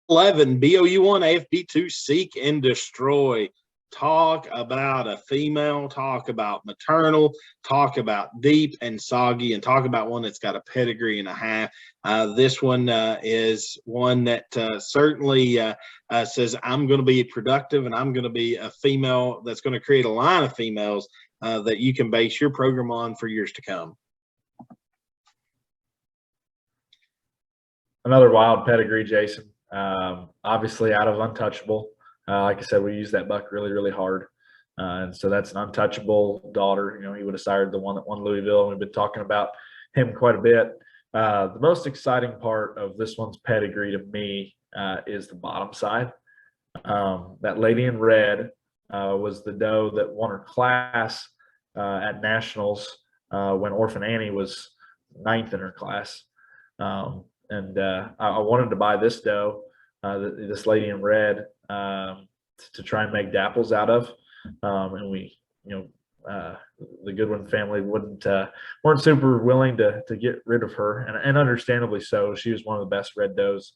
11, BOU1, AFB2, Seek and Destroy. Talk about a female, talk about maternal, talk about deep and soggy, and talk about one that's got a pedigree and a half. This one is one that certainly says, I'm going to be productive and I'm going to be a female that's going to create a line of females that you can base your program on for years to come. Another wild pedigree, Jason. Obviously out of untouchable. Like I said, we use that buck really, really hard. And so that's an untouchable daughter. You know, he would have sired the one that won Louisville, and we've been talking about him quite a bit. The most exciting part of this one's pedigree to me is the bottom side. That lady in red was the doe that won her class at nationals when Orphan Annie was 9th in her class. I wanted to buy this doe, this lady in red, to try and make dapples out of. And we, the Goodwin family weren't super willing to get rid of her, and understandably so. She was one of the best red does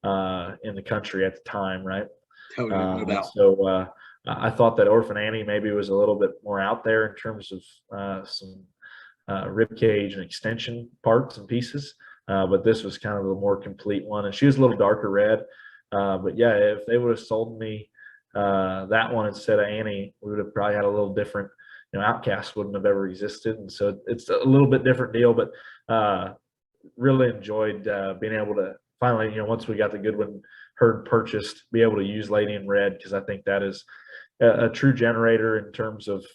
in the country at the time, right? Totally, no doubt. So I thought that Orphan Annie maybe was a little bit more out there in terms of some rib cage and extension parts and pieces, but this was kind of the more complete one, and she was a little darker red. But yeah, if they would have sold me that one instead of Annie, we would have probably had a little different, Outcast wouldn't have ever existed. And so it's a little bit different deal, but really enjoyed being able to finally, once we got the Goodwin herd purchased, be able to use Lady in Red, because I think that is a true generator in terms of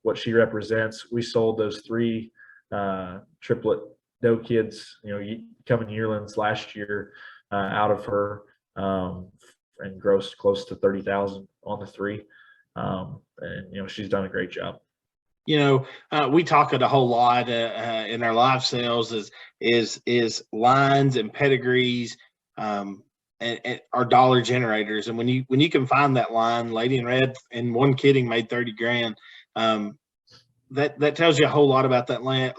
what she represents. We sold those 3 triplet doe kids, coming yearlings last year out of her, and grossed close to 30,000 on the 3. And she's done a great job. We talk it a whole lot in our live sales is lines and pedigrees, and our dollar generators. And when you can find that line, Lady in Red in one kidding made 30 grand, that tells you a whole lot about that land.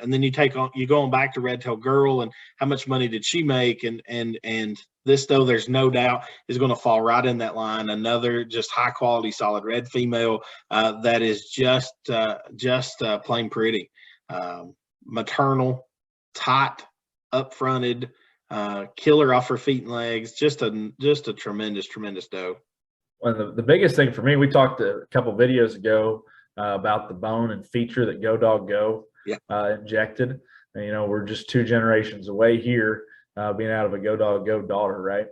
And then you go on back to Red Tail Girl and how much money did she make, and this, though, there's no doubt is going to fall right in that line. Another just high quality, solid red female that is just plain pretty, maternal, tight, up-fronted, killer off her feet and legs. Just a tremendous doe. Well, the biggest thing for me, we talked a couple videos ago about the bone and feature that Go Dog Go injected. And, we're just 2 generations away here, being out of a Go Dog Go daughter, right?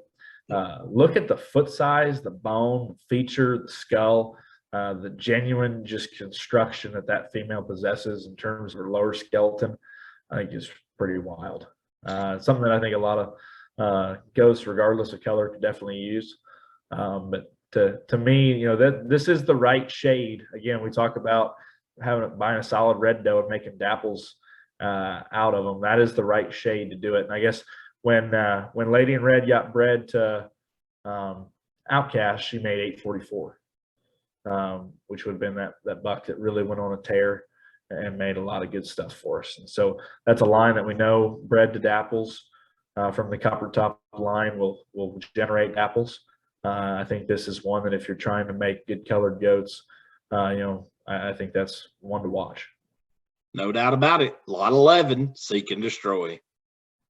Look at the foot size, the bone, the feature, the skull, the genuine just construction that female possesses in terms of her lower skeleton. I think is pretty wild. Something that I think a lot of goats, regardless of color, could definitely use. But to me, this is the right shade. Again, we talk about buying a solid red doe and making dapples out of them. That is the right shade to do it. And I guess when Lady in Red got bred to Outcast, she made 844, which would have been that buck that really went on a tear and made a lot of good stuff for us. And so that's a line that we know bred to dapples from the Copper Top line will generate dapples. I think this is one that if you're trying to make good colored goats, I think that's one to watch. No doubt about it. Lot 11, Seek and Destroy.